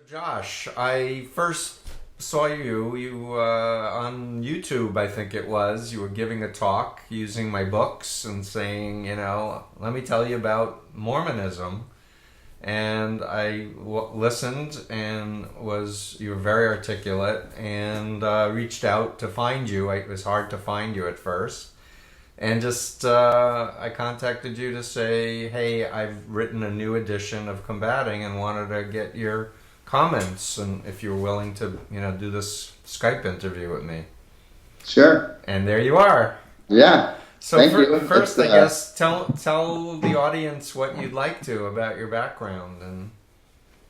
Josh, I first saw you on YouTube, I think it was. You were giving a talk using my books and saying, let me tell you about Mormonism. And I listened and you were very articulate and reached out to find you. It was hard to find you at first. And just, I contacted you to say, hey, I've written a new edition of Combating and wanted to get your comments and if you're willing to, do this Skype interview with me. Sure. And there you are. Yeah. So Thank you. First, I guess, tell the audience what you'd like to about your background.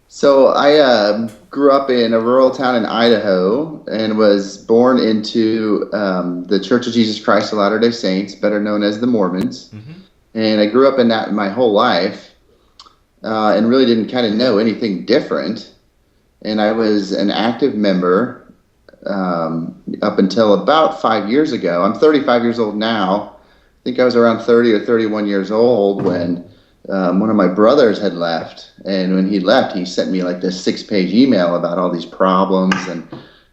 So I grew up in a rural town in Idaho and was born into the Church of Jesus Christ of Latter-day Saints, better known as the Mormons. Mm-hmm. And I grew up in that my whole life and really didn't kind of know anything different. And I was an active member up until about 5 years ago. I'm 35 years old now. I think I was around 30 or 31 years old when one of my brothers had left. And when he left, he sent me like this 6-page email about all these problems and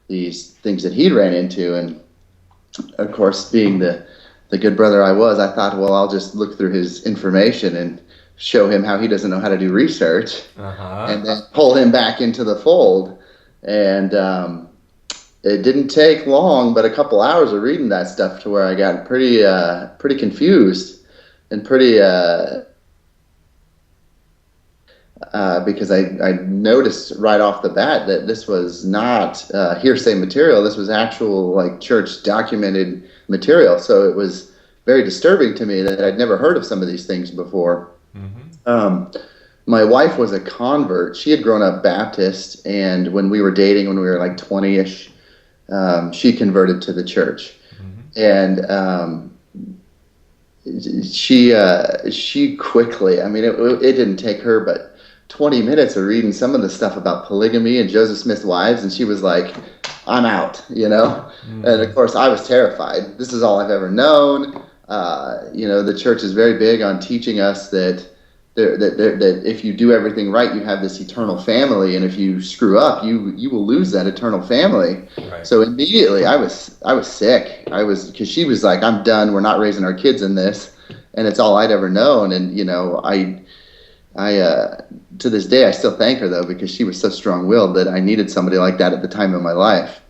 these things that he'd ran into. And of course, being the good brother I was, I thought, well, I'll just look through his information and show him how he doesn't know how to do research, and then pull him back into the fold. And it didn't take long, but a couple hours of reading that stuff to where I got pretty confused and pretty because I noticed right off the bat that this was not hearsay material. This was actual church documented material. So it was very disturbing to me that I'd never heard of some of these things before. Mm-hmm. My wife was a convert. She had grown up Baptist, and when we were dating, when we were like 20-ish, she converted to the church. Mm-hmm. And she quickly, it didn't take her but 20 minutes of reading some of the stuff about polygamy and Joseph Smith's wives, and she was like, I'm out, Mm-hmm. And of course I was terrified. This is all I've ever known. The church is very big on teaching us that if you do everything right, you have this eternal family, and if you screw up, you will lose that eternal family. Right. So immediately, I was sick. Because she was like, "I'm done. We're not raising our kids in this," and it's all I'd ever known. And I to this day, I still thank her though, because she was so strong-willed that I needed somebody like that at the time of my life.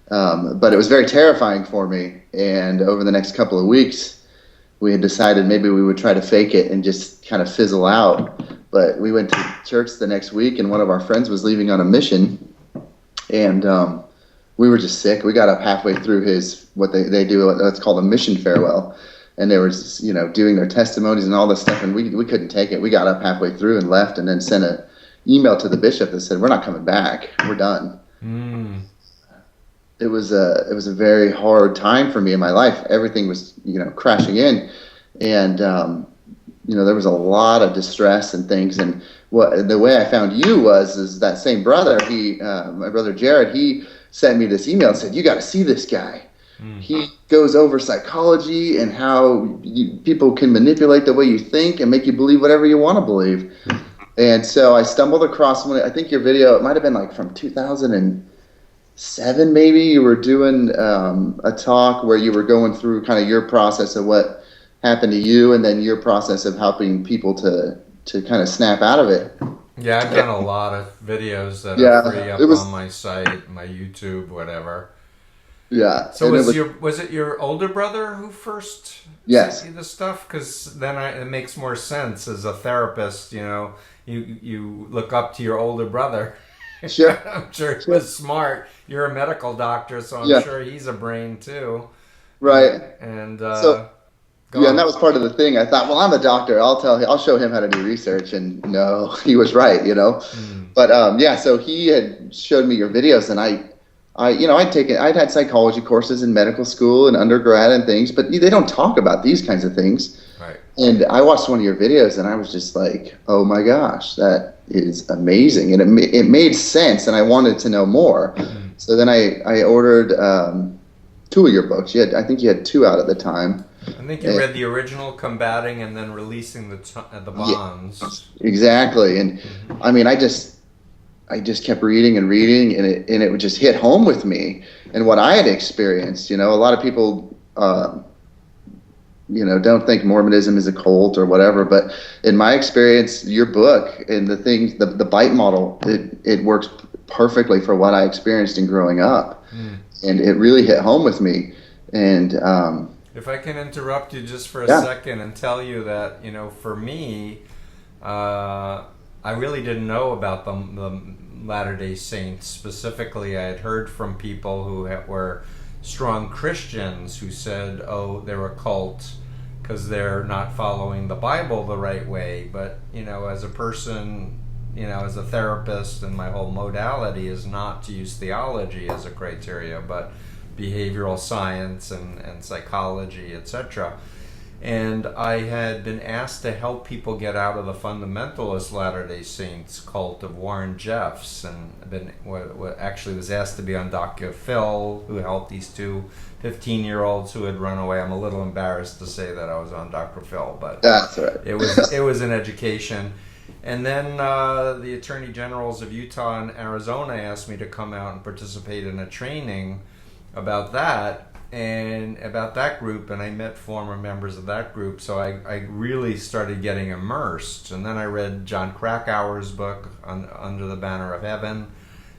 But it was very terrifying for me, and over the next couple of weeks, we had decided maybe we would try to fake it and just kind of fizzle out. But we went to church the next week, and one of our friends was leaving on a mission, and we were just sick. We got up halfway through what they do, what's called a mission farewell, and they were just, doing their testimonies and all this stuff, and we couldn't take it. We got up halfway through and left, and then sent an email to the bishop that said, "We're not coming back. We're done." Mm. It was a very hard time for me in my life. Everything was, crashing in, and there was a lot of distress and things. And the way I found you is that same brother. My brother Jared, he sent me this email and said, "You got to see this guy. Mm. He goes over psychology and how people can manipulate the way you think and make you believe whatever you want to believe." And so I stumbled across one. I think your video, it might have been from 2007 maybe. You were doing a talk where you were going through kind of your process of what happened to you, and then your process of helping people to kind of snap out of it. Yeah, I've done a lot of videos that are free up on my site, my YouTube, whatever. Yeah. So was it your older brother who first sent you this stuff? Because then it makes more sense as a therapist. You look up to your older brother. Sure. I'm sure he was smart. You're a medical doctor, so I'm sure he's a brain too. Right. And and that was part of the thing. I thought, well, I'm a doctor. I'll show him how to do research. And no, he was right, Mm. But so he had showed me your videos, and I'd had psychology courses in medical school and undergrad and things, but they don't talk about these kinds of things. Right. And I watched one of your videos, and I was just like, oh my gosh, that is amazing. And it made sense, and I wanted to know more. Mm-hmm. So then I ordered 2 of your books. I think you had 2 out at the time. I think you read the original Combating and then Releasing the Bonds. Exactly. And I I just kept reading and reading, and it would just hit home with me and what I had experienced. A lot of people, don't think Mormonism is a cult or whatever, but in my experience, your book and the things, the bite model, it works perfectly for what I experienced in growing up, and it really hit home with me. And if I can interrupt you just for a yeah. second and tell you that, for me, I really didn't know about the Latter-day Saints specifically. I had heard from people who were strong Christians who said, oh, they're a cult because they're not following the Bible the right way. But, as a person, as a therapist, and my whole modality is not to use theology as a criteria, but behavioral science and psychology, etc. And I had been asked to help people get out of the fundamentalist Latter-day Saints cult of Warren Jeffs, and actually was asked to be on Dr. Phil, who helped these two 15-year-olds who had run away. I'm a little embarrassed to say that I was on Dr. Phil, but That's right. it was an education. And then the Attorney Generals of Utah and Arizona asked me to come out and participate in a training about that group, and I met former members of that group, so I really started getting immersed. And then I read John Krakauer's book, Under the Banner of Heaven.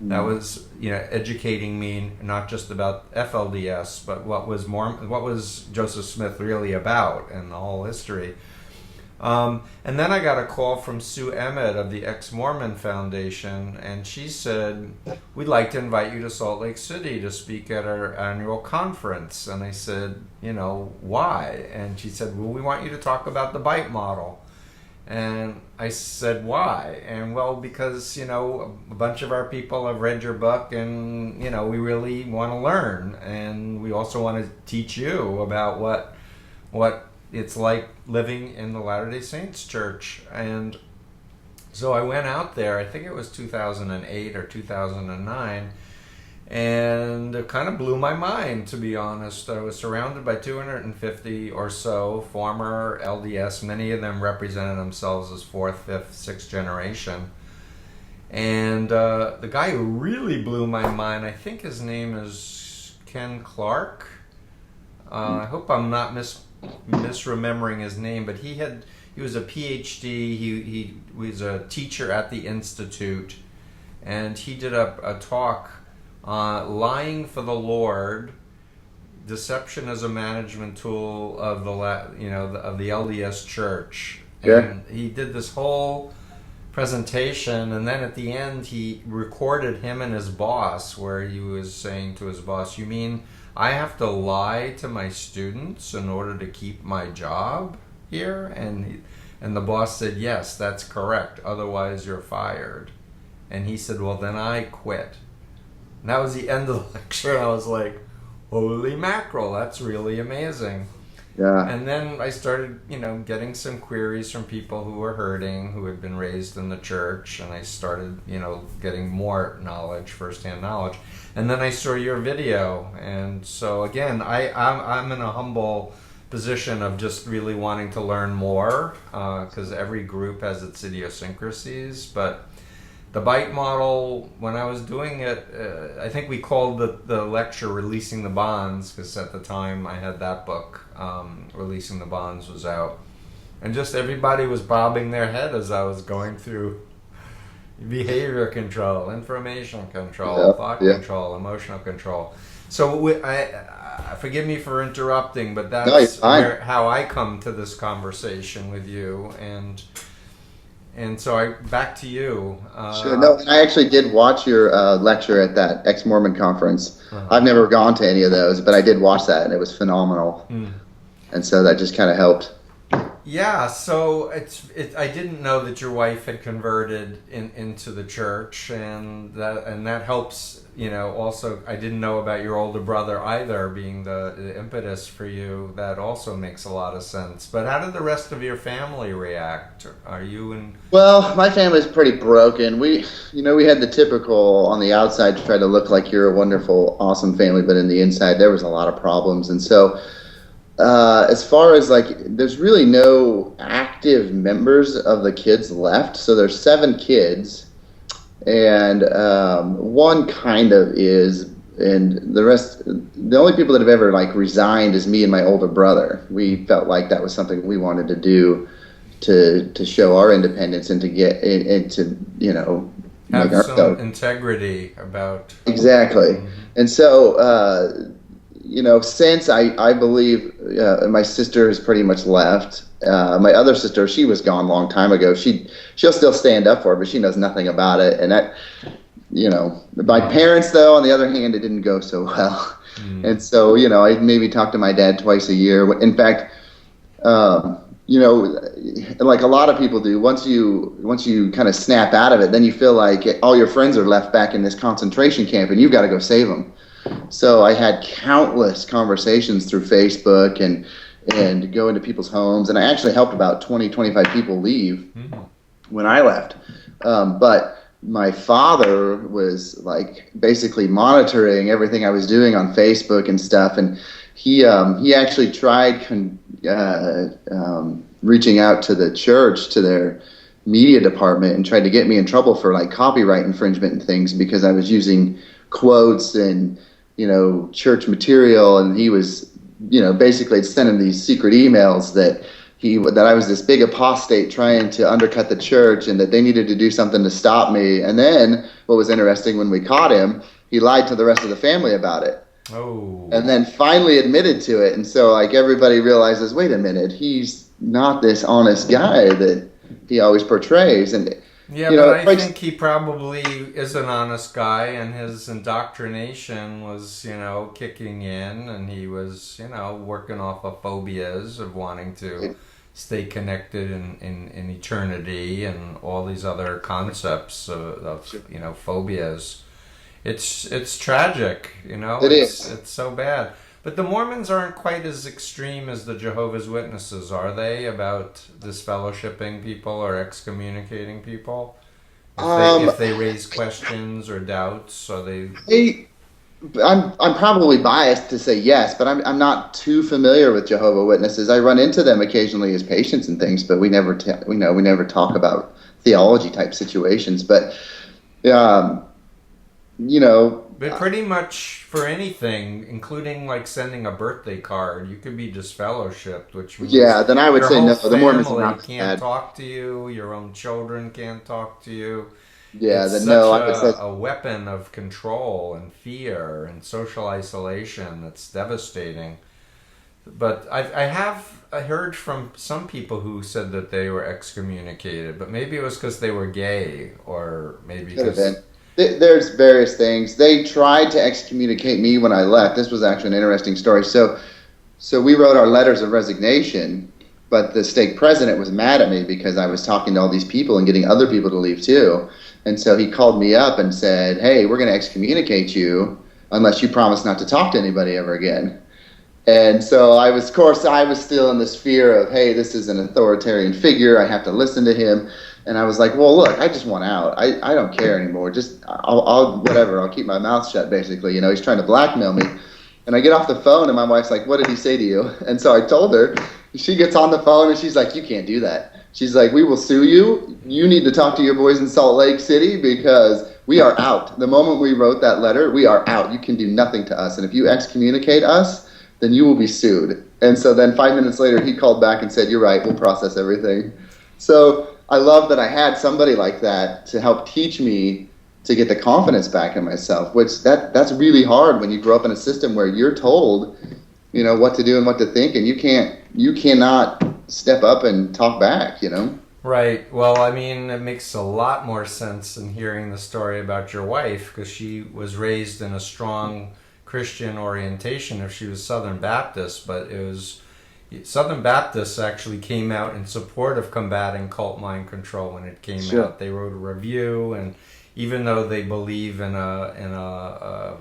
That was educating me not just about FLDS, but what was Joseph Smith really about, and the whole history. And then I got a call from Sue Emmett of the Ex-Mormon Foundation, and she said, we'd like to invite you to Salt Lake City to speak at our annual conference. And I said, why? And she said, well, we want you to talk about the bite model. And I said, why? And well, because, a bunch of our people have read your book, and, we really want to learn. And we also want to teach you about what it's like living in the Latter-day Saints church. And so I went out there, I think it was 2008 or 2009, and it kind of blew my mind, to be honest. I was surrounded by 250 or so former LDS. Many of them represented themselves as 4th, 5th, 6th generation. And the guy who really blew my mind, I think his name is Ken Clark. I hope I'm not misremembering his name, but he was a PhD. He was a teacher at the Institute, and he did a talk on lying for the Lord, deception as a management tool of of the LDS Church. Yeah. And he did this whole presentation, and then at the end he recorded him and his boss, where he was saying to his boss, "You mean I have to lie to my students in order to keep my job here?" And the boss said, "Yes, that's correct. Otherwise, you're fired." And he said, "Well, then I quit." And that was the end of the lecture. And I was like, holy mackerel, that's really amazing. Yeah. And then I started, getting some queries from people who were hurting, who had been raised in the church, and I started, getting more knowledge, firsthand knowledge. And then I saw your video, and so again, I'm in a humble position of just really wanting to learn more, because every group has its idiosyncrasies. But the bite model, when I was doing it, I think we called the lecture "Releasing the Bonds," because at the time I had that book, "Releasing the Bonds" was out, and just everybody was bobbing their head as I was going through behavior control, information control, thought control, emotional control. So forgive me for interrupting, but that's how I come to this conversation with you, and so back to you. Sure. No, I actually did watch your lecture at that ex-Mormon conference. I've never gone to any of those, but I did watch that, and it was phenomenal. And so that just kind of helped. Yeah, so I didn't know that your wife had converted into the church, and that helps. Also, I didn't know about your older brother either, being the impetus for you. That also makes a lot of sense. But how did the rest of your family react? Are you in? Well, my family's pretty broken. We had the typical on the outside try to look like you're a wonderful, awesome family, but in the inside there was a lot of problems, and so. As far as there's really no active members of the kids left. So there's 7 kids, And one kind of is, and the rest, the only people that have ever like resigned is me and my older brother. We felt like that was something we wanted to do to show our independence and to get into, make Have some ourselves. integrity about. Exactly. Mhm. And so, since I believe my sister has pretty much left. My other sister, she was gone a long time ago. She'll still stand up for it, but she knows nothing about it. And that, my parents, though, on the other hand, it didn't go so well. Mm. And so, I maybe talk to my dad twice a year. In fact, um, like a lot of people do, once you kind of snap out of it, then you feel like all your friends are left back in this concentration camp, and you've got to go save them. So I had countless conversations through Facebook and go into people's homes, and I actually helped about 20, 25 people leave Mm. when I left. But my father was like basically monitoring everything I was doing on Facebook and stuff, and he actually tried reaching out to the church, to their media department, and tried to get me in trouble for like copyright infringement and things because I was using quotes and church material, and he was basically sending these secret emails that I was this big apostate trying to undercut the church and that they needed to do something to stop me. And then what was interesting, when we caught him, he lied to the rest of the family about it. Oh. And then finally admitted to it. And so like everybody realizes, wait a minute, he's not this honest guy that he always portrays. And Yeah, but I think he probably is an honest guy, and his indoctrination was, kicking in, and he was, working off of phobias of wanting to stay connected in eternity and all these other concepts of phobias. It's tragic, It is. It's so bad. But the Mormons aren't quite as extreme as the Jehovah's Witnesses, are they, about disfellowshipping people or excommunicating people? If they raise questions or doubts, are they? I'm probably biased to say yes, but I'm not too familiar with Jehovah Witnesses. I run into them occasionally as patients and things, but we never we never talk about theology type situations. But um, you know, But pretty much for anything, including like sending a birthday card, you could be disfellowshipped, which means yeah, then I would your say whole no. The Mormons are family not can't bad. talk to you, your own children can't talk to you. Yeah, It's then such no. I would say a weapon of control and fear and social isolation that's devastating. But I have heard from some people who said that they were excommunicated, but maybe it was because they were gay, or maybe could have been. because. There's various things. They tried to excommunicate me when I left. This was actually an interesting story. So we wrote our letters of resignation, but the stake president was mad at me because I was talking to all these people and getting other people to leave too. And so he called me up and said, "Hey, we're going to excommunicate you unless you promise not to talk to anybody ever again." And so of course, I was still in this fear of, hey, this is an authoritarian figure. I have to listen to him. And I was like, well, look, I just want out. I don't care anymore. Just, whatever. I'll keep my mouth shut, basically. He's trying to blackmail me. And I get off the phone, and my wife's like, what did he say to you? And so I told her. She gets on the phone, and she's like, you can't do that. She's like, we will sue you. You need to talk to your boys in Salt Lake City because we are out. The moment we wrote that letter, we are out. You can do nothing to us. And if you excommunicate us, then you will be sued. And so then 5 minutes later, he called back and said, you're right, we'll process everything. So I love that I had somebody like that to help teach me to get the confidence back in myself, which that's really hard when you grow up in a system where you're told, what to do and what to think, and you cannot step up and talk back. Right. Well, I mean, it makes a lot more sense in hearing the story about your wife, because she was raised in a strong Christian orientation if she was Southern Baptist, but it was Southern Baptists actually came out in support of combating cult mind control when it came Sure. out. They wrote a review, and even though they believe in a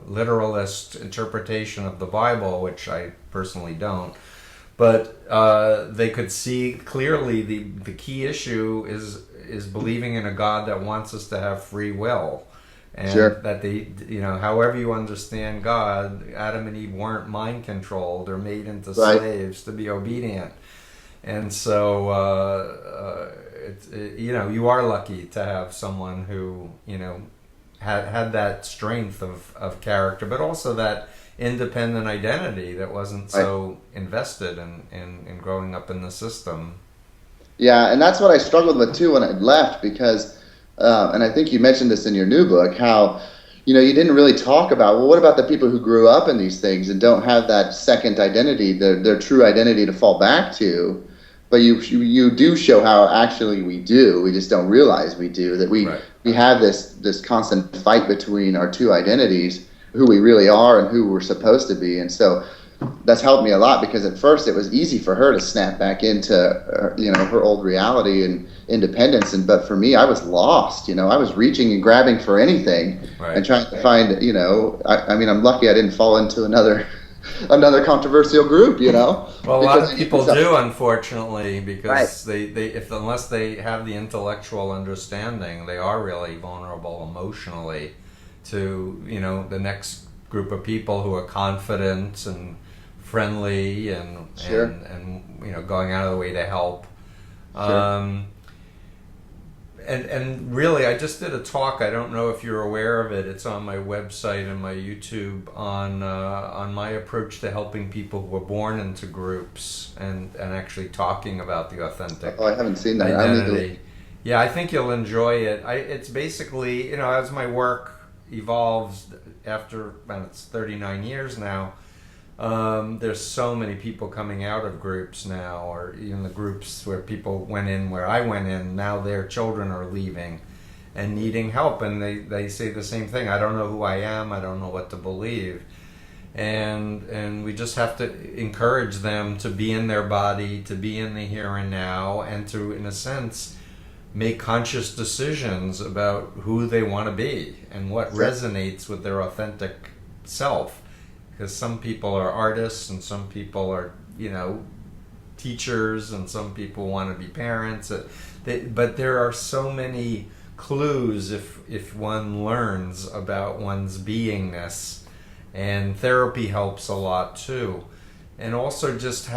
literalist interpretation of the Bible, which I personally don't, but they could see clearly the key issue is believing in a God that wants us to have free will. And Sure. that they, however you understand God, Adam and Eve weren't mind controlled or made into Right. slaves to be obedient. And so, you are lucky to have someone who, had that strength of character, but also that independent identity that wasn't so invested in growing up in the system. Yeah, and that's what I struggled with too when I left because, and I think you mentioned this in your new book, how, you didn't really talk about, well, what about the people who grew up in these things and don't have that second identity, their true identity to fall back to? But you do show how actually we do. We just don't realize we do, that Right. we have this constant fight between our two identities, who we really are and who we're supposed to be. And so that's helped me a lot because at first it was easy for her to snap back into her old reality and independence, but for me I was lost. I was reaching and grabbing for anything. Right. And trying to find, I mean, I'm lucky I didn't fall into another controversial group. Well, a lot of people because do, unfortunately, because Right. unless they have the intellectual understanding, they are really vulnerable emotionally to the next group of people who are confident and friendly and Sure. and going out of the way to help. Sure. And really, I just did a talk. I don't know if you're aware of it. It's on my website and my YouTube on my approach to helping people who were born into groups and actually talking about the authentic Oh, I haven't seen that. identity. Yeah, I think you'll enjoy it. It's basically, as my work evolves after, well, it's 39 years now. There's so many people coming out of groups now, or even the groups where people went in, where I went in, now their children are leaving and needing help, and they say the same thing. I don't know who I am, I don't know what to believe. And we just have to encourage them to be in their body, to be in the here and now, and to, in a sense, make conscious decisions about who they want to be and what resonates with their authentic self. Because some people are artists and some people are, teachers, and some people want to be parents. But there are so many clues if one learns about one's beingness. And therapy helps a lot too. And also just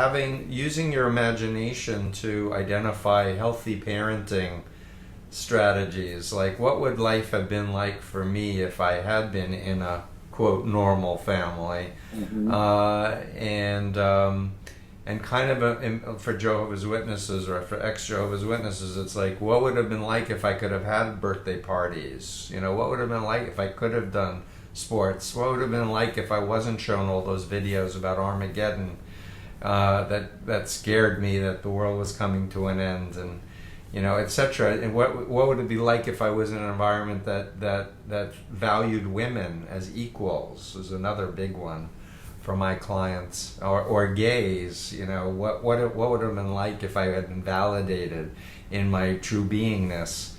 using your imagination to identify healthy parenting strategies. Like, what would life have been like for me if I had been in a quote normal family? Mm-hmm. And kind of for Jehovah's Witnesses or for ex-Jehovah's Witnesses, it's like, what would have been like if I could have had birthday parties? What would have been like if I could have done sports? What would have been like if I wasn't shown all those videos about Armageddon that scared me, that the world was coming to an end, and etc. And what would it be like if I was in an environment that valued women as equals? Is another big one for my clients, or gays. What would it have been like if I had been validated in my true beingness?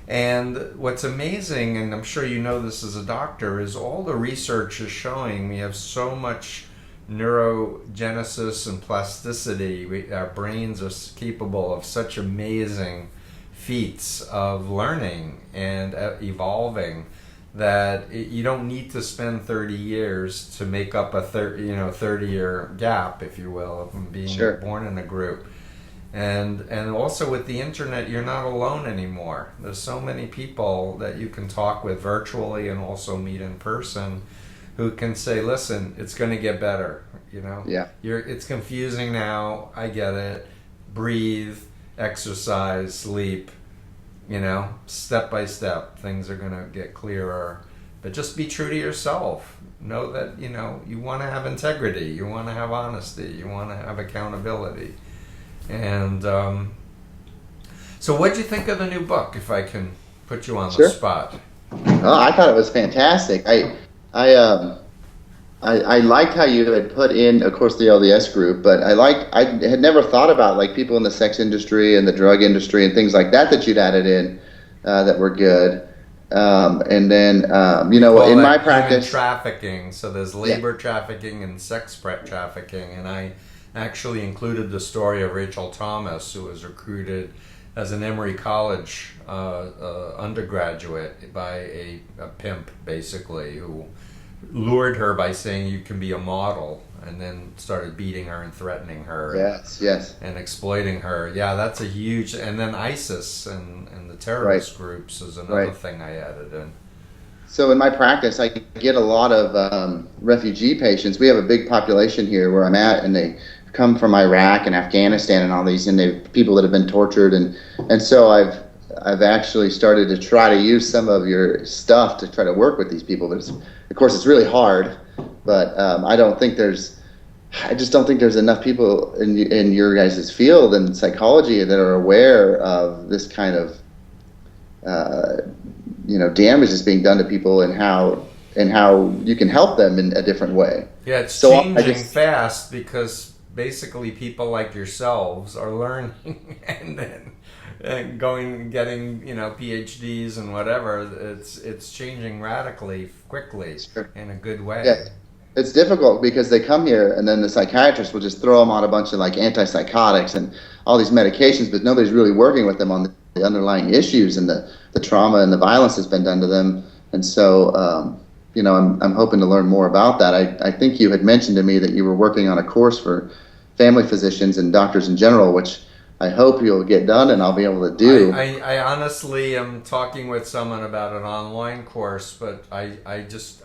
And what's amazing, and I'm sure you know this as a doctor, is all the research is showing we have so much neurogenesis and plasticity. Our brains are capable of such amazing feats of learning and evolving that you don't need to spend 30 years to make up a 30-year gap, if you will, of being born in a group. And also with the internet, you're not alone anymore. There's so many people that you can talk with virtually and also meet in person, who can say, listen, it's going to get better. Yeah. It's confusing now. I get it. Breathe, exercise, sleep. Step by step, things are going to get clearer. But just be true to yourself. Know that, you want to have integrity. You want to have honesty. You want to have accountability. And so what'd you think of the new book, if I can put you on the spot? Oh, I thought it was fantastic. I liked how you had put in, of course, the LDS group, but I had never thought about like people in the sex industry and the drug industry and things like that you'd added in that were good. And then in my practice, trafficking. So there's labor trafficking and sex trafficking, and I actually included the story of Rachel Thomas, who was recruited as an Emory College undergraduate by a pimp, basically, who lured her by saying you can be a model, and then started beating her and threatening her. Yes, yes. And exploiting her. Yeah, that's a huge. And then ISIS and the terrorist groups is another thing I added in. So in my practice, I get a lot of refugee patients. We have a big population here where I'm at, and they come from Iraq and Afghanistan and all these, and they people that have been tortured, and so I've actually started to try to use some of your stuff to try to work with these people. But of course, it's really hard. But I just don't think there's enough people in your guys' field in psychology that are aware of this kind of damage that's being done to people, and how you can help them in a different way. Yeah, it's changing fast, because basically people like yourselves are learning and then getting PhDs and whatever. It's changing radically quickly in a good way. Yeah. It's difficult because they come here and then the psychiatrist will just throw them on a bunch of like antipsychotics and all these medications, but nobody's really working with them on the underlying issues and the trauma and the violence that's been done to them. And so, I'm hoping to learn more about that. I think you had mentioned to me that you were working on a course for family physicians and doctors in general, which I hope you'll get done and I'll be able to do. I honestly am talking with someone about an online course, but I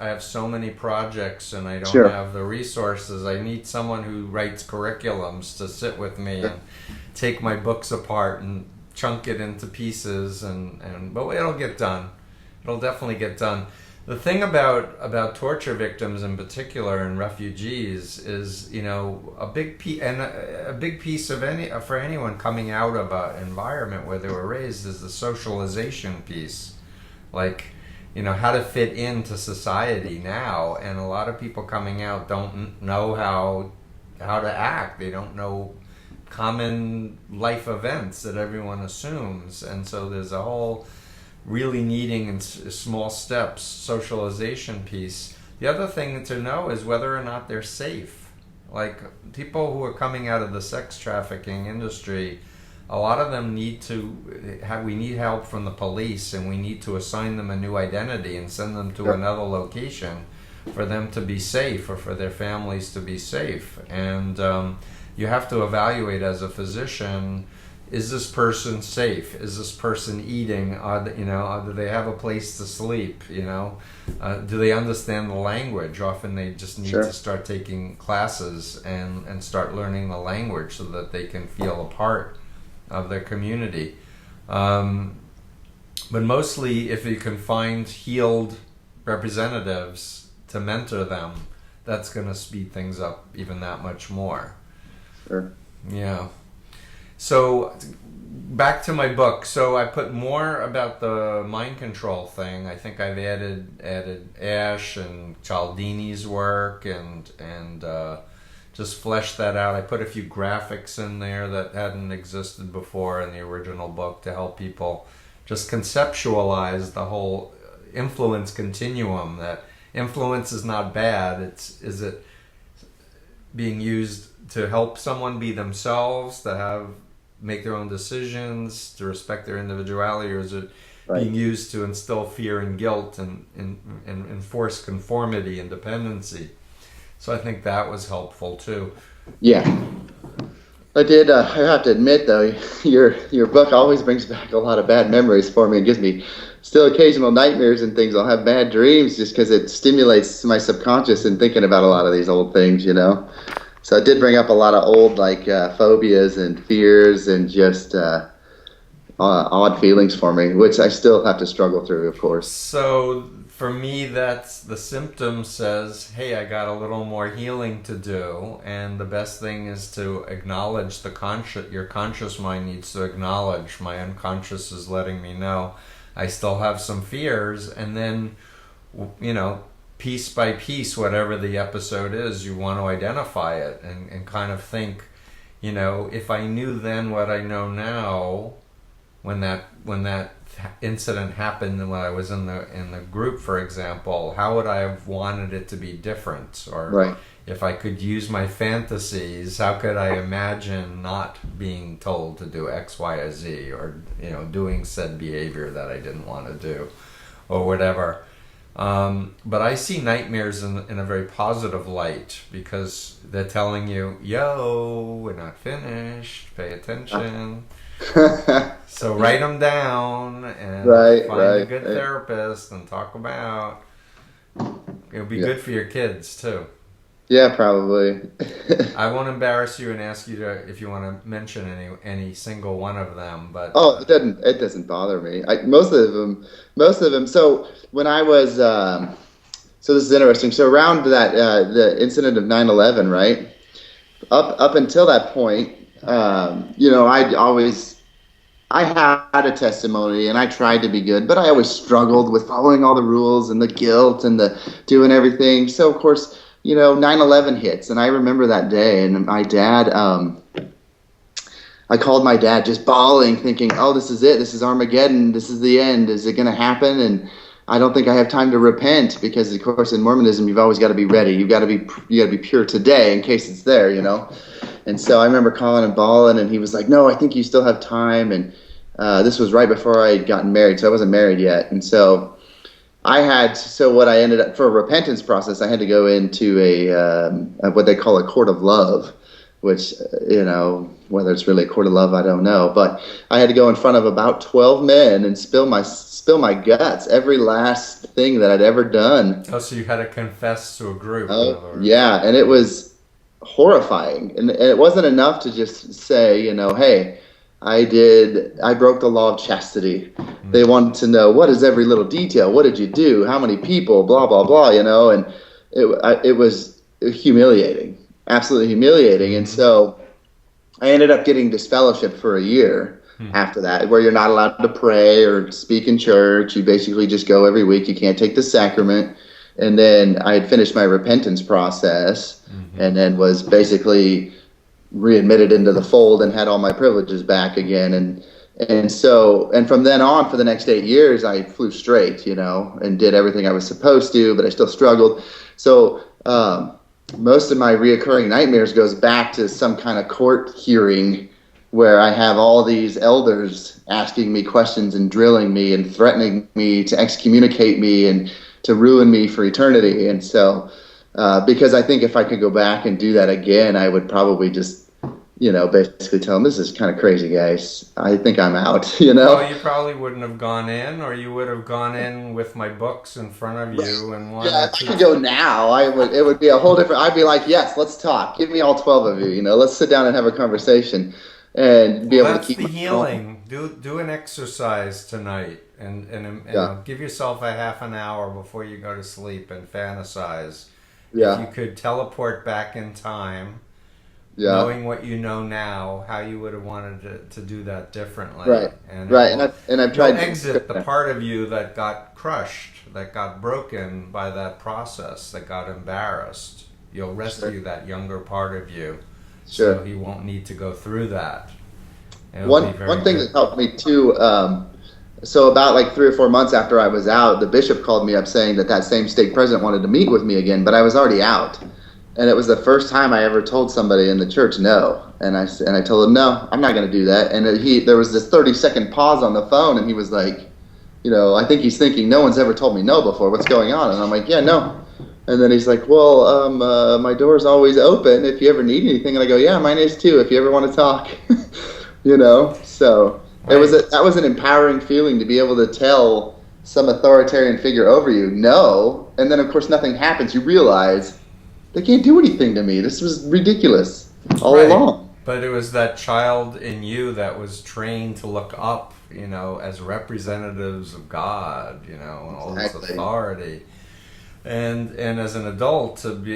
have so many projects and I don't have the resources. I need someone who writes curriculums to sit with me and take my books apart and chunk it into pieces, but it'll get done. It'll definitely get done. The thing about torture victims in particular and refugees is, a big piece of for anyone coming out of an environment where they were raised is the socialization piece, like, how to fit into society now. And a lot of people coming out don't know how to act. They don't know common life events that everyone assumes, and so there's a whole really needing in small steps socialization piece. The other thing to know is whether or not they're safe. Like, people who are coming out of the sex trafficking industry, a lot of them we need help from the police, and we need to assign them a new identity and send them to another location for them to be safe, or for their families to be safe. And you have to evaluate as a physician, is this person safe? Is this person eating? Do they have a place to sleep? Do they understand the language? Often they just need to start taking classes and start learning the language so that they can feel a part of their community. But mostly, if you can find healed representatives to mentor them, that's going to speed things up even that much more. Sure. Yeah. So back to my book. So I put more about the mind control thing. I think I've added Ash and Cialdini's work and just fleshed that out. I put a few graphics in there that hadn't existed before in the original book to help people just conceptualize the whole influence continuum. That influence is not bad. Is it being used to help someone be themselves, to make their own decisions, to respect their individuality, or is it being used to instill fear and guilt and enforce conformity and dependency? So I think that was helpful too. Yeah. I did. I have to admit, though, your book always brings back a lot of bad memories for me. It gives me still occasional nightmares and things. I'll have bad dreams just because it stimulates my subconscious in thinking about a lot of these old things, So it did bring up a lot of old, phobias and fears and just odd feelings for me, which I still have to struggle through, of course. So for me, that's the symptom says, hey, I got a little more healing to do. And the best thing is to acknowledge your conscious mind needs to acknowledge my unconscious is letting me know I still have some fears. And then, piece by piece, whatever the episode is, you want to identify it and kind of think, if I knew then what I know now, when that incident happened and when I was in the group, for example, how would I have wanted it to be different? Or if I could use my fantasies, how could I imagine not being told to do X, Y, or Z, or doing said behavior that I didn't want to do, or whatever. But I see nightmares in a very positive light because they're telling you, yo, we're not finished, pay attention. So write them down and Right, find a right. good therapist and talk about. It'll be Yeah, good for your kids too. yeah, probably. I won't embarrass you and ask you to if you want to mention any single one of them, but Oh, it doesn't bother me. Most of them. So when I was, so this is interesting. So around that the incident of 9/11, right? Up until that point, I had a testimony and I tried to be good, but I always struggled with following all the rules and the guilt and the doing everything. So of course, 9/11 hits, and I remember that day, and my dad. I called my dad just bawling, thinking, "Oh, this is it. This is Armageddon. This is the end. Is it going to happen?" And I don't think I have time to repent because, of course, in Mormonism, you've always got to be ready. You got to be pure today in case it's there. And so I remember calling and bawling, and he was like, "No, I think you still have time." And this was right before I had gotten married, so I wasn't married yet. And so what I ended up for a repentance process, I had to go into a what they call a court of love, which, whether it's really a court of love, I don't know. But I had to go in front of about 12 men and spill my guts, every last thing that I'd ever done. oh, so you had to confess to a group, in Oh, other words. yeah, and it was horrifying. And it wasn't enough to just say, hey, I broke the law of chastity. They wanted to know, what is every little detail? What did you do? How many people? Blah, blah, blah, and it was humiliating, absolutely humiliating. And so I ended up getting disfellowship for a year after that, where you're not allowed to pray or speak in church. You basically just go every week. You can't take the sacrament. And then I had finished my repentance process and then was basically readmitted into the fold and had all my privileges back again. And from then on, for the next 8 years, I flew straight, and did everything I was supposed to, but I still struggled. So most of my reoccurring nightmares goes back to some kind of court hearing where I have all these elders asking me questions and drilling me and threatening me to excommunicate me and to ruin me for eternity. And so, because I think if I could go back and do that again, I would probably just, basically tell them, this is kind of crazy, guys. I think I'm out, Well, you probably wouldn't have gone in, or you would have gone in with my books in front of you and Yeah, wanted if I to. could go now, it would be a whole different, I'd be like, yes, let's talk. Give me all 12 of you, let's sit down and have a conversation and be Well, able to that's keep the my healing. Do an exercise tonight, and Yeah, give yourself a half an hour before you go to sleep and fantasize. If you yeah, could teleport back in time, yeah. knowing what you know now, how you would have wanted to do that differently, Right, and right. And I've you'll tried. exit the part of you that got crushed, that got broken by that process, that got embarrassed. You'll Sure, rescue that younger part of you, so sure. he won't need to go through that. It'll One be very one thing good. that helped me too. So about like 3 or 4 months after I was out, the bishop called me up saying that same stake president wanted to meet with me again, but I was already out, and it was the first time I ever told somebody in the church no. And I told him, no, I'm not going to do that. And there was this 30-second pause on the phone, and he was like, I think he's thinking, no one's ever told me no before. What's going on? And I'm like, yeah, no. And then he's like, well, my door's always open if you ever need anything. And I go, yeah, mine is too, if you ever want to talk. So Right. that was an empowering feeling to be able to tell some authoritarian figure over you no, and then of course nothing happens. You realize they can't do anything to me. This was ridiculous all Right. along. But it was that child in you that was trained to look up, as representatives of God, and all this Exactly. authority. And as an adult, to be,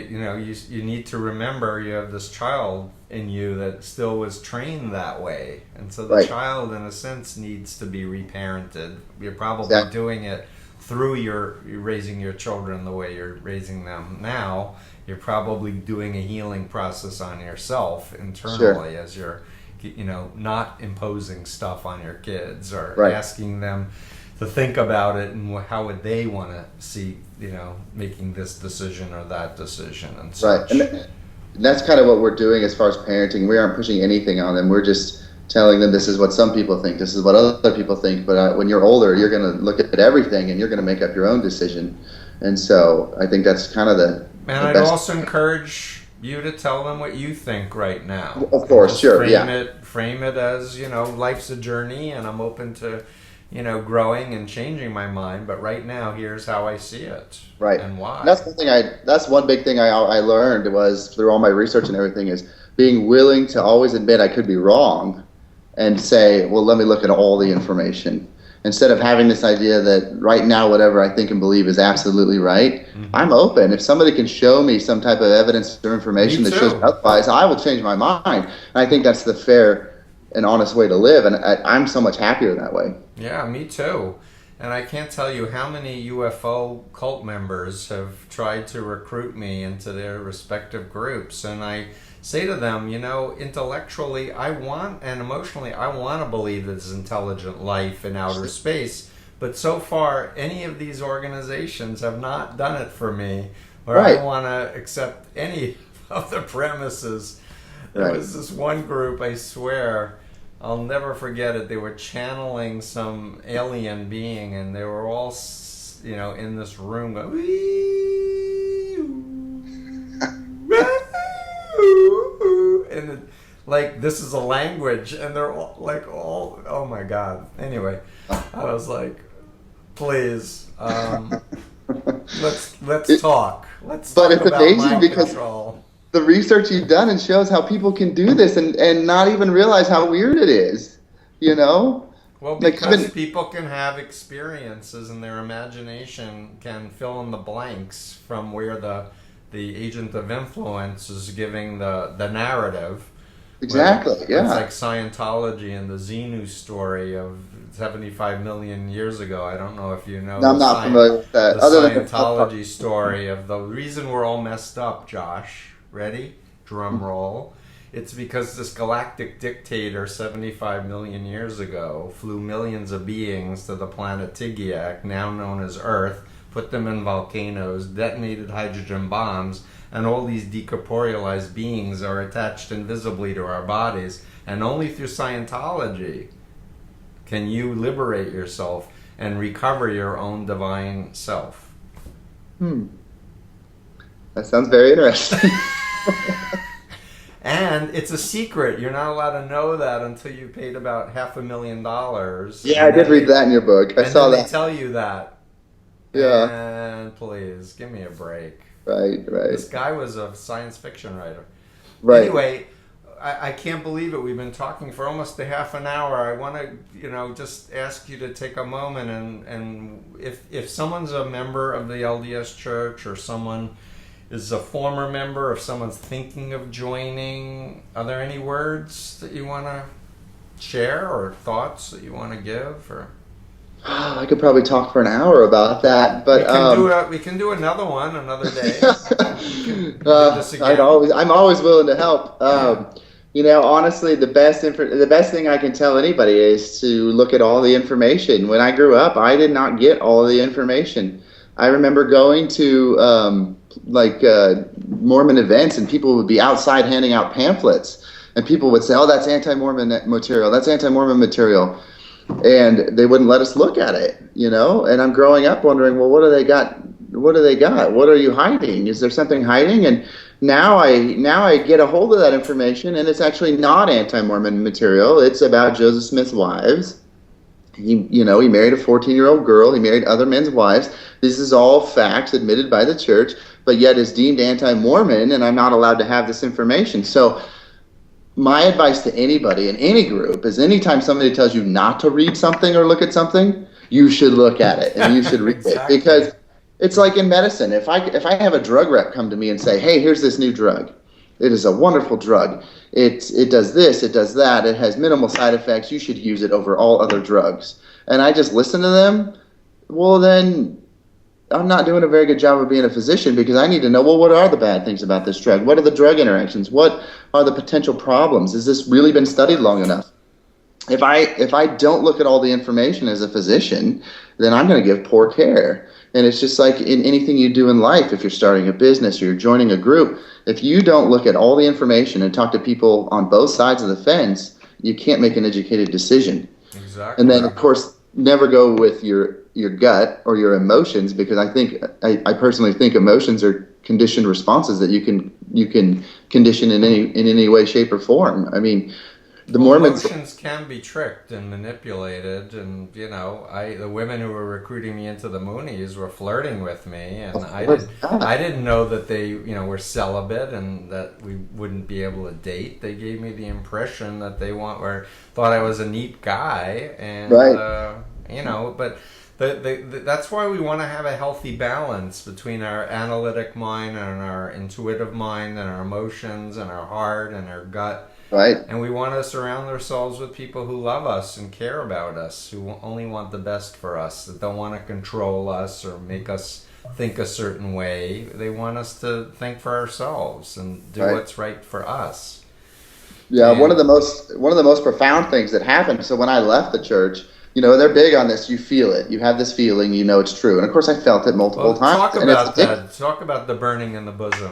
you need to remember you have this child in you that still was trained that way, and so the Right. child, in a sense, needs to be reparented. You're probably Exactly. doing it through you're raising your children the way you're raising them now. You're probably doing a healing process on yourself Sure. internally as you're, not imposing stuff on your kids or Right. asking them to think about it and how would they want to see, making this decision or that decision and Right. such. And that's kind of what we're doing as far as parenting. We aren't pushing anything on them. We're just telling them this is what some people think, this is what other people think. But when you're older, you're going to look at everything and you're going to make up your own decision. And so I think that's kind of And the I'd best. also encourage you to tell them what you think right now. Of course, Just sure, yeah. frame it as, life's a journey and I'm open to, growing and changing my mind. But right now, here's how I see it Right. and And why. that's one big thing I learned was through all my research and everything is being willing to always admit I could be wrong and say, well, let me look at all the information. Instead of having this idea that right now whatever I think and believe is absolutely right, I'm Hmm. open. If somebody can show me some type of evidence or Me information that shows too. otherwise, I will change my mind. And I think that's the fair and honest way to live. And I'm so much happier that way. Yeah, me too. And I can't tell you how many UFO cult members have tried to recruit me into their respective groups. And I say to them, intellectually, I want, and emotionally, I want to believe there's intelligent life in outer space. But so far, any of these organizations have not done it for me, or I Right. don't want to accept any of the premises. There Right. was this one group, I swear, I'll never forget it. They were channeling some alien being, and they were all, in this room going, and like this is a language, and they're all like oh my god. Anyway, I was like, please, let's talk. Let's But talk it's about amazing mind because control. the research you've done and shows how people can do this and not even realize how weird it is. You know, Well, like because even people can have experiences and their imagination can fill in the blanks from where the agent of influence is giving the narrative. Whether exactly, it's yeah. like Scientology and the Xenu story of 75 million years ago. I don't know if you know No, I'm not familiar with that. the Other than the Scientology story of the reason we're all messed up, Josh. Ready? Drum roll. It's because this galactic dictator 75 million years ago flew millions of beings to the planet Tigiak, now known as Earth, put them in volcanoes, detonated hydrogen bombs, and all these decorporealized beings are attached invisibly to our bodies. And only through Scientology can you liberate yourself and recover your own divine self. hmm, that sounds very interesting. And it's a secret. You're not allowed to know that until you paid about $500,000. Yeah, I did read that in your book. I And saw then they that. tell you that. Yeah, And please, give me a break. right, right, This guy was a science fiction writer. right. Anyway, I can't believe it. We've been talking for almost a half an hour. I want to, just ask you to take a moment and if someone's a member of the LDS Church or someone is a former member, if someone's thinking of joining, are there any words that you want to share or thoughts that you want to give? Or I could probably talk for an hour about that, we but can we can do another one another day. We can do this again. I'm always willing to help. Yeah. Honestly, the best thing I can tell anybody is to look at all the information. When I grew up, I did not get all the information. I remember going to Mormon events, and people would be outside handing out pamphlets, and people would say, "Oh, that's anti-Mormon material. That's anti-Mormon material." And they wouldn't let us look at it, and I'm growing up wondering, well, what do they got? What do they got? What are you hiding? Is there something hiding? And now I get a hold of that information, and it's actually not anti-Mormon material. It's about Joseph Smith's wives. He married a 14-year-old girl. He married other men's wives. This is all facts admitted by the church, but yet is deemed anti-Mormon, and I'm not allowed to have this information. So my advice to anybody in any group is anytime somebody tells you not to read something or look at something, you should look at it and you should read Exactly. it. Because it's like in medicine. If I have a drug rep come to me and say, "Hey, here's this new drug. It is a wonderful drug. It does this, it does that, it has minimal side effects. You should use it over all other drugs." And I just listen to them, well then I'm not doing a very good job of being a physician, because I need to know, well, what are the bad things about this drug? What are the drug interactions? What are the potential problems? Has this really been studied long enough? If I don't look at all the information as a physician, then I'm going to give poor care. And it's just like in anything you do in life, if you're starting a business or you're joining a group, if you don't look at all the information and talk to people on both sides of the fence, you can't make an educated decision. Exactly. And then, of course, never go with your gut or your emotions, because I personally think emotions are conditioned responses that you can condition in any way, shape, or form. I mean, the Well, Mormons. emotions can be tricked and manipulated, and the women who were recruiting me into the Moonies were flirting with me, and Of course I not. didn't know that they were celibate and that we wouldn't be able to date. They gave me the impression that they thought I was a neat guy, and Right. but. That's why we want to have a healthy balance between our analytic mind and our intuitive mind and our emotions and our heart and our gut, Right. and we want to surround ourselves with people who love us and care about us, who only want the best for us, that don't want to control us or make us think a certain way. They want us to think for ourselves and do Right. what's right for us. Yeah, And one of the most profound things that happened. So when I left the church, they're big on this. You feel it. You have this feeling. You know it's true. And of course, I felt it multiple well, times, talk and it's about addictive. that. Talk about the burning in the bosom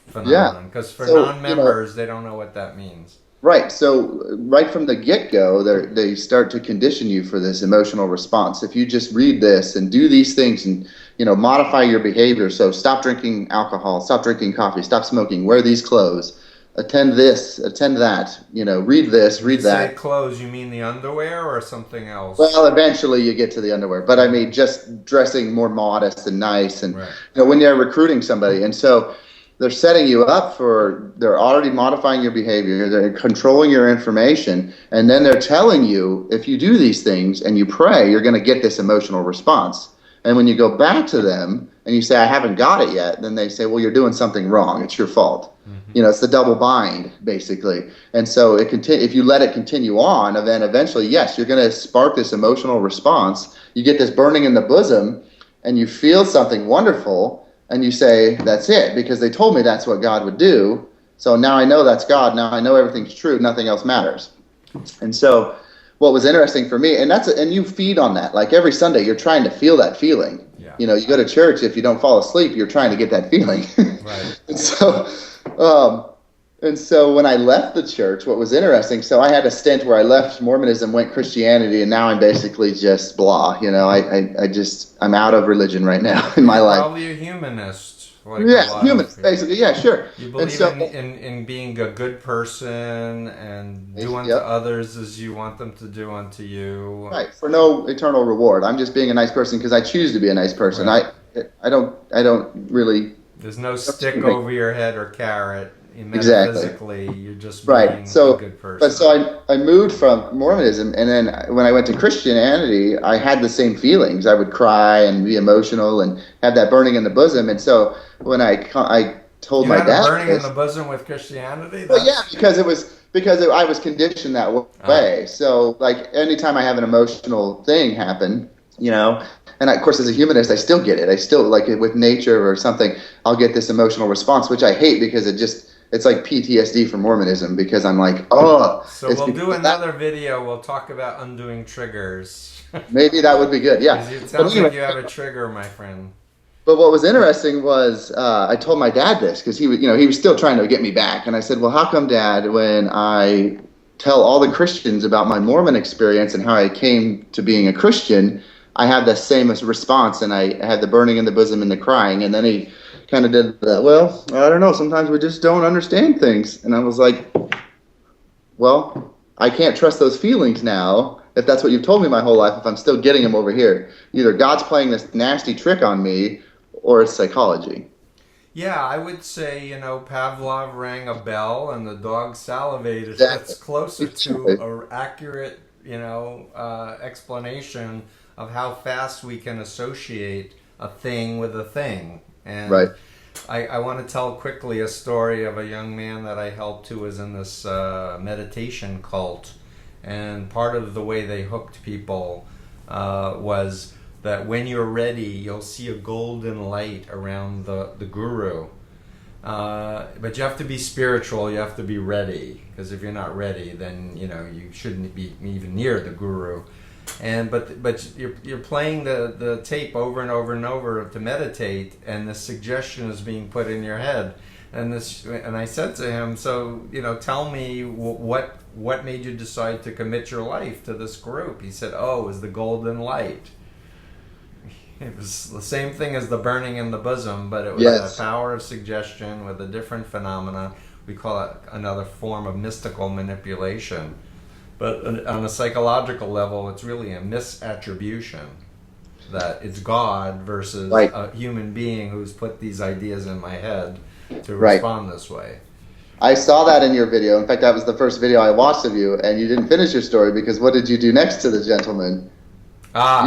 Yeah. phenomenon, because for So non-members, they don't know what that means. right. So right from the get go, they start to condition you for this emotional response. If you just read this and do these things and modify your behavior. So stop drinking alcohol, stop drinking coffee, stop smoking, wear these clothes, attend this, attend that. Read this, When you read say that. clothes, you mean the underwear or something else? Well, eventually you get to the underwear, but I mean, just dressing more modest and nice, and Right. when you're recruiting somebody, and so they're already modifying your behavior, they're controlling your information, and then they're telling you if you do these things and you pray, you're going to get this emotional response. And when you go back to them and you say, I haven't got it yet, then they say, well, you're doing something wrong. It's your fault. Mm-hmm. It's the double bind, basically. And so if you let it continue on, and then eventually, yes, you're going to spark this emotional response. You get this burning in the bosom, and you feel something wonderful, and you say, that's it, because they told me that's what God would do. So now I know that's God. Now I know everything's true. Nothing else matters. And so what was interesting for me, and you feed on that. Like every Sunday, you're trying to feel that feeling. Yeah. You go to church, if you don't fall asleep, you're trying to get that feeling. Right. And so, when I left the church, what was interesting, so I had a stint where I left Mormonism, went Christianity, and now I'm basically just blah. I'm out of religion right now in my You're life. probably a humanist, like a Yeah, lot of humans, people. basically. Yeah, sure. You And believe so, in being a good person and do unto yep. others as you want them to do unto you. Right, for no eternal reward. I'm just being a nice person because I choose to be a nice person. Right. I don't really. There's no stick over your head or carrot. Exactly. Metaphysically, you're just Right. being a So, good person. but so I moved from Mormonism, and then when I went to Christianity, I had the same feelings. I would cry and be emotional and have that burning in the bosom. And so when I told You my had a dad burning in this, the bosom with Christianity? well, yeah, because I was conditioned that Oh. way. So like anytime I have an emotional thing happen, and of course as a humanist, I still get it. I still like it with nature or something. I'll get this emotional response, which I hate because it's like PTSD from Mormonism because I'm like, oh, So it's we'll do because of that. another video. We'll talk about undoing triggers. Maybe that would be good. Yeah. Because it But sounds anyway, like you have a trigger, my friend. but what was interesting was I told my dad this because he was still trying to get me back, and I said, well, how come, Dad, when I tell all the Christians about my Mormon experience and how I came to being a Christian, I have the same response, and I had the burning in the bosom and the crying, and then he kind of did the, well, I don't know, sometimes we just don't understand things, and I was like, well, I can't trust those feelings now. If that's what you've told me my whole life, if I'm still getting them over here, either God's playing this nasty trick on me, or it's psychology. Yeah, I would say, Pavlov rang a bell and the dog salivated. Exactly. That's closer to an accurate, explanation of how fast we can associate a thing with a thing. And Right. I want to tell quickly a story of a young man that I helped who was in this meditation cult. And part of the way they hooked people was that when you're ready, you'll see a golden light around the guru. But you have to be spiritual. You have to be ready, because if you're not ready, then you shouldn't be even near the guru. But you're playing the tape over and over and over to meditate, and the suggestion is being put in your head. And I said to him, so, tell me what made you decide to commit your life to this group? He said, oh, it was the golden light. It was the same thing as the burning in the bosom, but it was Yes. a power of suggestion with a different phenomena. We call it another form of mystical manipulation. But on a psychological level, it's really a misattribution. That it's God versus Right. a human being who's put these ideas in my head to Right. respond this way. I saw that in your video. In fact, that was the first video I watched of you, and you didn't finish your story because what did you do next to the gentleman?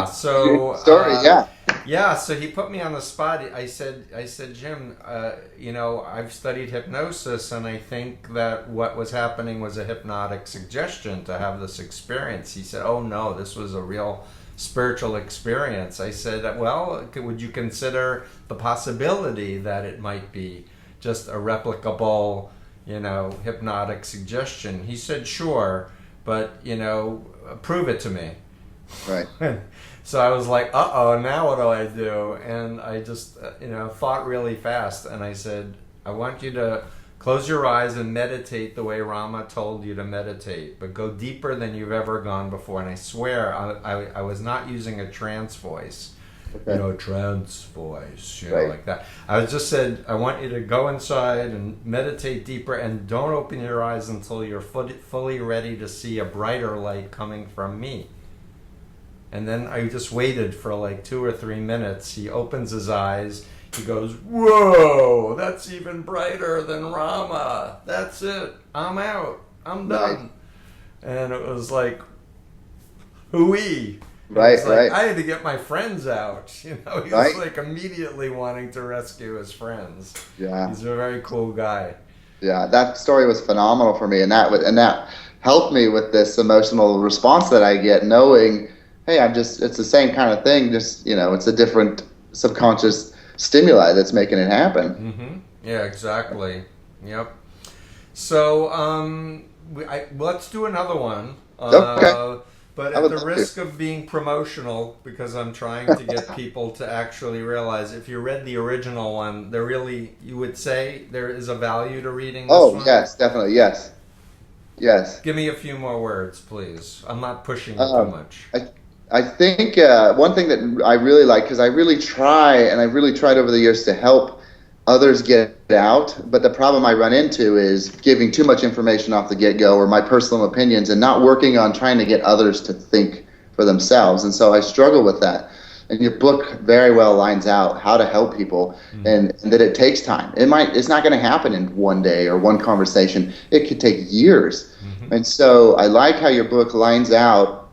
Story, yeah. Yeah, so he put me on the spot. I said, Jim, I've studied hypnosis, and I think that what was happening was a hypnotic suggestion to have this experience. He said, oh no, this was a real spiritual experience. I said, well, would you consider the possibility that it might be just a replicable, hypnotic suggestion? He said, sure, but, prove it to me. Right. So I was like, uh-oh, now what do I do? And I just, thought really fast. And I said, I want you to close your eyes and meditate the way Rama told you to meditate, but go deeper than you've ever gone before. And I swear I was not using a trance voice, trance voice, Right. like that. I just said, I want you to go inside and meditate deeper and don't open your eyes until you're fully ready to see a brighter light coming from me. And then I just waited for like 2 or 3 minutes. He opens his eyes. He goes, whoa, that's even brighter than Rama. That's it. I'm out. I'm done. Right. And it was like, hooey. Right, like, I had to get my friends out. He was right. like immediately wanting to rescue his friends. Yeah. He's a very cool guy. Yeah, that story was phenomenal for me. And that helped me with this emotional response that I get, knowing, hey, it's the same kind of thing, just, it's a different subconscious stimuli that's making it happen. Mm-hmm. Yeah, exactly. Yep. So, let's do another one. Okay. But at the risk of being promotional, because I'm trying to get people to actually realize, if you read the original one, you would say there is a value to reading this one? Oh, yes, definitely, yes. Yes. Give me a few more words, please. I'm not pushing it too much. I think one thing that I really like, because I really tried over the years to help others get out, but the problem I run into is giving too much information off the get-go or my personal opinions and not working on trying to get others to think for themselves. And so I struggle with that. And your book very well lines out how to help people, and that it takes time. It's not going to happen in one day or one conversation. It could take years. Mm-hmm. And so I like how your book lines out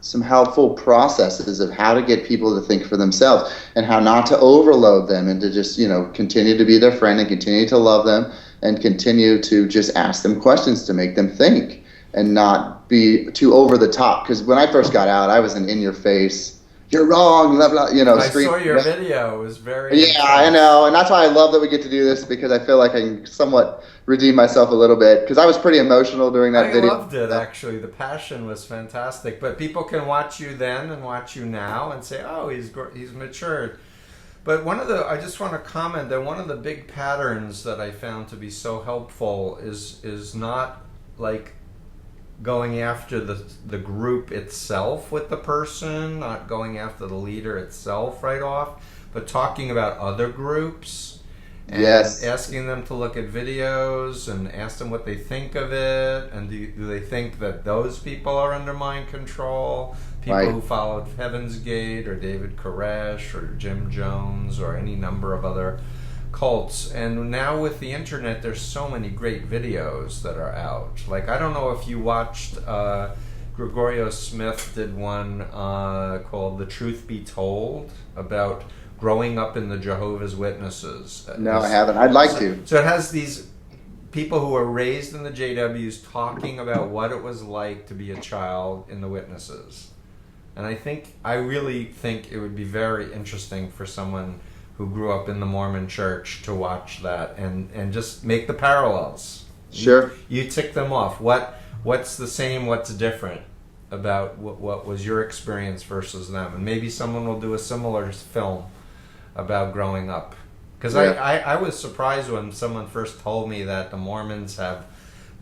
some helpful processes of how to get people to think for themselves and how not to overload them and to just, continue to be their friend and continue to love them and continue to just ask them questions to make them think and not be too over the top. Because when I first got out, I was an in-your-face, you're wrong, blah, blah, I saw your video. It was very intense. I know. And that's why I love that we get to do this, because I feel like I can somewhat redeem myself a little bit, because I was pretty emotional during that video. I loved it, actually. The passion was fantastic. But people can watch you then and watch you now and say, oh, he's matured. But I just want to comment that one of the big patterns that I found to be so helpful is not like going after the group itself with the person, not going after the leader itself right off, but talking about other groups and asking them to look at videos and ask them what they think of it, and do they think that those people are under mind control, people who followed Heaven's Gate or David Koresh or Jim Jones or any number of other cults. And now with the internet, there's so many great videos that are out. Like, I don't know if you watched, Gregorio Smith did one called The Truth Be Told, about growing up in the Jehovah's Witnesses. No, I haven't. I'd like to. So it has these people who were raised in the JWs talking about what it was like to be a child in the Witnesses. And I really think it would be very interesting for someone who grew up in the Mormon church to watch that and just make the parallels. Sure. You tick them off. What's the same, what's different about what was your experience versus them? And maybe someone will do a similar film about growing up. Because Yeah. I was surprised when someone first told me that the Mormons have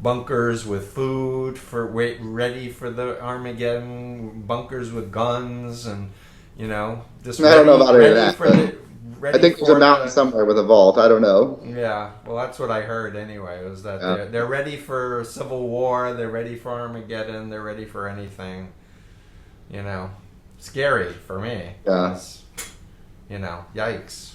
bunkers with food ready for the Armageddon, bunkers with guns, and just I don't know about any of ready that, for but the I ready think there's a for mountain the somewhere with a vault. I don't know. yeah. Well, that's what I heard anyway. Was that Yeah. they're ready for civil war, they're ready for Armageddon, they're ready for anything. Scary for me. Yeah. 'Cause, yikes.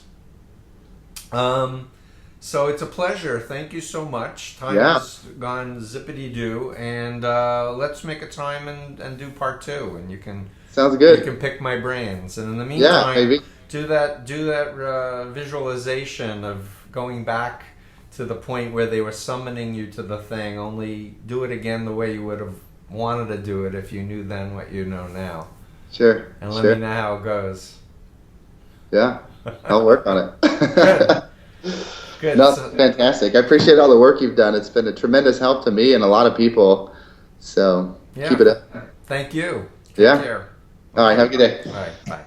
So it's a pleasure. Thank you so much. Time has gone zippity-doo, and let's make a time and do part 2, and you can Sounds good. you can pick my brains. And in the Yeah, meantime, maybe. do that visualization of going back to the point where they were summoning you to the thing. Only do it again the way you would have wanted to do it if you knew then what you know now. Sure. And let sure. me know how it goes. Yeah, I'll work on it. Good. Good. No, it's fantastic. I appreciate all the work you've done. It's been a tremendous help to me and a lot of people. So Yeah. keep it up. Thank you. Take Yeah. care. All right. Have a good day. All right. Bye.